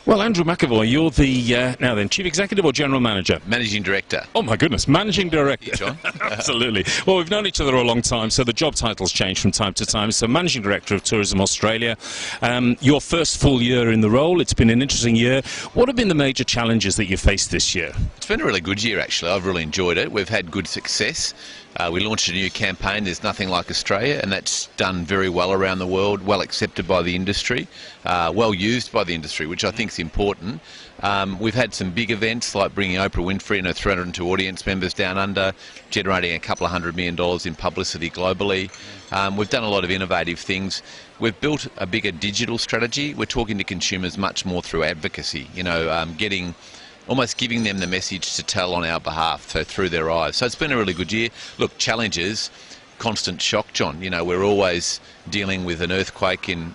Well, Andrew McEvoy, you're the, now then, Chief Executive or General Manager? Managing Director. Oh my goodness, Managing Director. Yeah, John. Absolutely. Well, we've known each other a long time, so the job titles change from time to time. So Managing Director of Tourism Australia, your first full year in the role. It's been an interesting year. What have been the major challenges that you faced this year? It's been a really good year, actually. I've really enjoyed it. We've had good success. We launched a new campaign, There's Nothing Like Australia, and that's done very well around the world, well accepted by the industry, well used by the industry, which I think is important. We've had some big events like bringing Oprah Winfrey and her 302 audience members down under, generating a couple of $100 million in publicity globally. We've done a lot of innovative things. We've built a bigger digital strategy. We're talking to consumers much more through advocacy, almost giving them the message to tell on our behalf, so through their eyes. So it's been a really good year. Look, challenges, constant shock, John. We're always dealing with an earthquake in,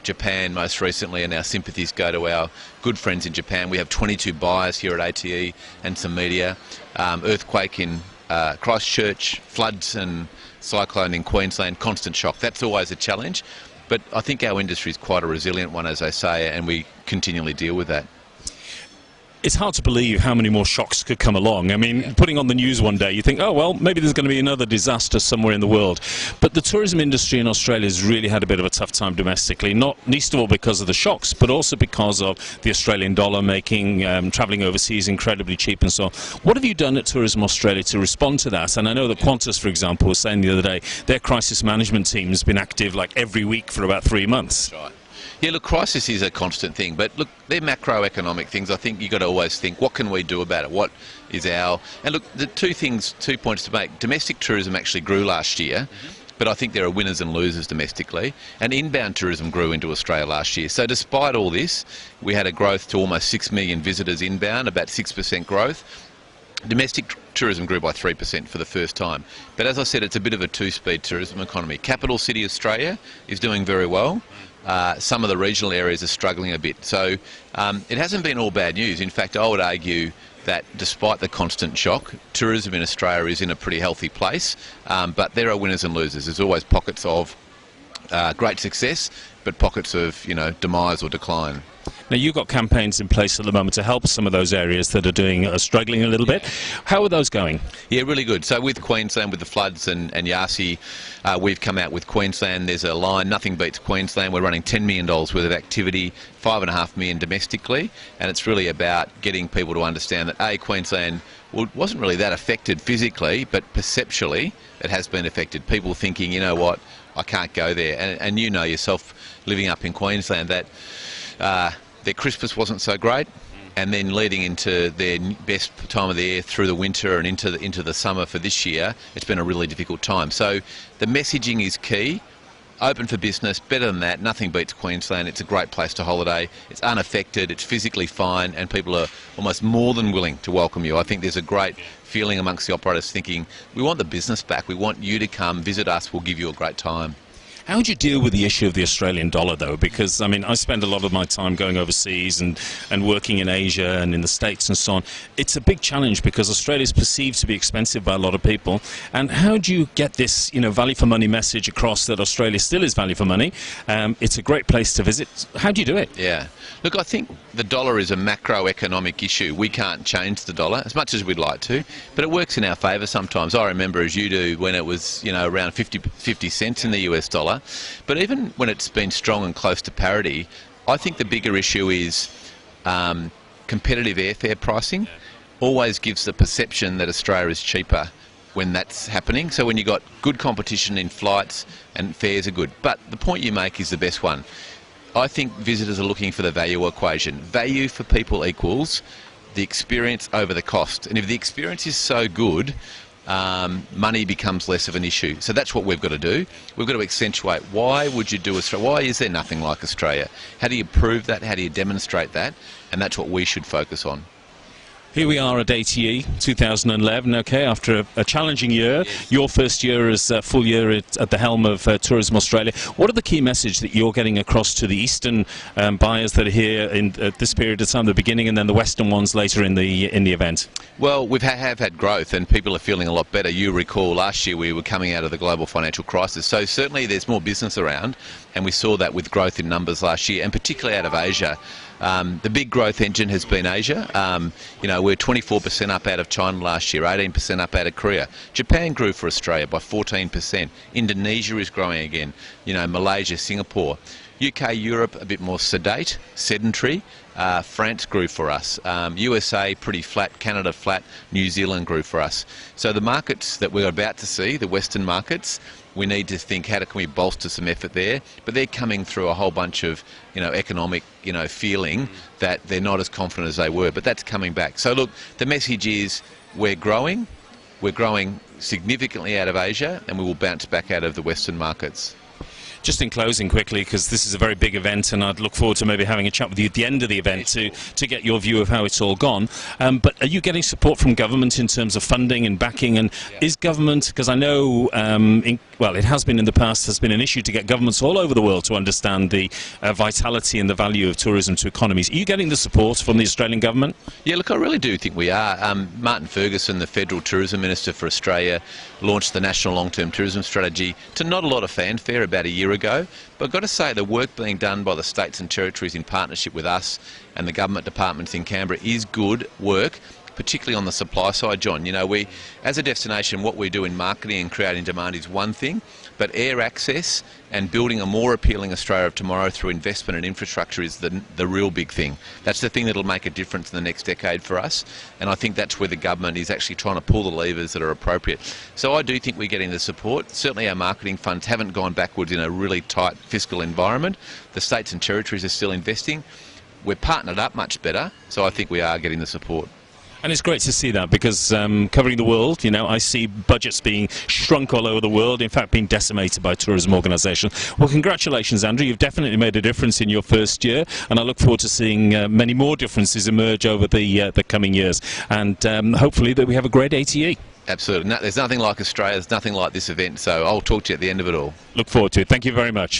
Japan most recently, and our sympathies go to our good friends in Japan. We have 22 buyers here at ATE and some media. Earthquake in Christchurch, floods and cyclone in Queensland, constant shock. That's always a challenge. But I think our industry is quite a resilient one, as I say, and we continually deal with that. It's hard to believe how many more shocks could come along. I mean, putting on the news one day, you think, oh, well, maybe there's going to be another disaster somewhere in the world. But the tourism industry in Australia has really had a bit of a tough time domestically, not least of all because of the shocks, but also because of the Australian dollar making travelling overseas incredibly cheap and so on. What have you done at Tourism Australia to respond to that? And I know that Qantas, for example, was saying the other day, their crisis management team has been active like every week for about 3 months. That's right. Yeah, look, crisis is a constant thing, but look, they're macroeconomic things. I think you've got to always think, what can we do about it? What is our... And look, the two points to make. Domestic tourism actually grew last year, but I think there are winners and losers domestically, and inbound tourism grew into Australia last year. So despite all this, we had a growth to almost 6 million visitors inbound, about 6% growth. Domestic tourism grew by 3% for the first time. But as I said, it's a bit of a two-speed tourism economy. Capital City Australia is doing very well. Some of the regional areas are struggling a bit. So it hasn't been all bad news. In fact, I would argue that despite the constant shock, tourism in Australia is in a pretty healthy place. But there are winners and losers. There's always pockets of great success, but pockets of demise or decline. Now, you've got campaigns in place at the moment to help some of those areas that are struggling a little bit. How are those going? Yeah, really good. So with Queensland, with the floods and Yasi, we've come out with Queensland. There's a line, Nothing Beats Queensland. We're running $10 million worth of activity, $5.5 million domestically, and it's really about getting people to understand that, Queensland wasn't really that affected physically, but perceptually it has been affected. People thinking, you know what, I can't go there. And you know yourself, living up in Queensland, that their Christmas wasn't so great, and then leading into their best time of the year through the winter and into the summer for this year, it's been a really difficult time. So the messaging is key. Open for business, better than that, Nothing Beats Queensland. It's a great place to holiday. It's unaffected, it's physically fine, and people are almost more than willing to welcome you. I think there's a great feeling amongst the operators thinking, we want the business back, we want you to come, visit us, we'll give you a great time. How would you deal with the issue of the Australian dollar, though? Because, I mean, I spend a lot of my time going overseas and working in Asia and in the States and so on. It's a big challenge because Australia is perceived to be expensive by a lot of people. And how do you get this, value for money message across that Australia still is value for money? It's a great place to visit. How do you do it? Yeah. Look, I think the dollar is a macroeconomic issue. We can't change the dollar as much as we'd like to, but it works in our favour sometimes. I remember, as you do, when it was, around 50 cents in the US dollar. But even when it's been strong and close to parity, I think the bigger issue is competitive airfare pricing. Always gives the perception that Australia is cheaper when that's happening. So when you've got good competition in flights and fares are good. But the point you make is the best one. I think visitors are looking for the value equation. Value for people equals the experience over the cost. And if the experience is so good, money becomes less of an issue. So that's what we've got to do. We've got to accentuate, why would you do Australia? Why is there nothing like Australia? How do you prove that? How do you demonstrate that? And that's what we should focus on. Here we are at ATE 2011, okay, after a challenging year. Yes. Your first year as full year at the helm of Tourism Australia. What are the key messages that you're getting across to the eastern buyers that are here at this period of time, the beginning, and then the western ones later in the event? Well, we have had growth and people are feeling a lot better. You recall last year we were coming out of the global financial crisis, so certainly there's more business around. and we saw that with growth in numbers last year, and particularly out of Asia. The big growth engine has been Asia. We're 24% up out of China last year, 18% up out of Korea. Japan grew for Australia by 14%. Indonesia is growing again. Malaysia, Singapore. UK, Europe, a bit more sedentary. France grew for us. USA, pretty flat. Canada, flat. New Zealand grew for us. So the markets that we're about to see, the Western markets, we need to think, how can we bolster some effort there? But they're coming through a whole bunch of, economic, feeling that they're not as confident as they were. But that's coming back. So look, the message is we're growing. We're growing significantly out of Asia, and we will bounce back out of the Western markets. Just in closing quickly, because this is a very big event, and I'd look forward to maybe having a chat with you at the end of the event to get your view of how it's all gone. But are you getting support from government in terms of funding and backing? And is government, because I know, it has been in the past, has been an issue to get governments all over the world to understand the vitality and the value of tourism to economies. Are you getting the support from the Australian government? Yeah, look, I really do think we are. Martin Ferguson, the Federal Tourism Minister for Australia, launched the National Long-Term Tourism Strategy to not a lot of fanfare about a year ago. But I've got to say, the work being done by the states and territories in partnership with us and the government departments in Canberra is good work, particularly on the supply side, John. We, as a destination, what we do in marketing and creating demand is one thing, but air access and building a more appealing Australia of tomorrow through investment and infrastructure is the real big thing. That's the thing that'll make a difference in the next decade for us, and I think that's where the government is actually trying to pull the levers that are appropriate. So I do think we're getting the support. Certainly our marketing funds haven't gone backwards in a really tight fiscal environment. The states and territories are still investing. We're partnered up much better, so I think we are getting the support. And it's great to see that, because covering the world, I see budgets being shrunk all over the world, in fact being decimated by tourism organisations. Well, congratulations, Andrew. You've definitely made a difference in your first year, and I look forward to seeing many more differences emerge over the coming years. And hopefully that we have a great ATE. Absolutely. There's nothing like Australia. There's nothing like this event. So I'll talk to you at the end of it all. Look forward to it. Thank you very much.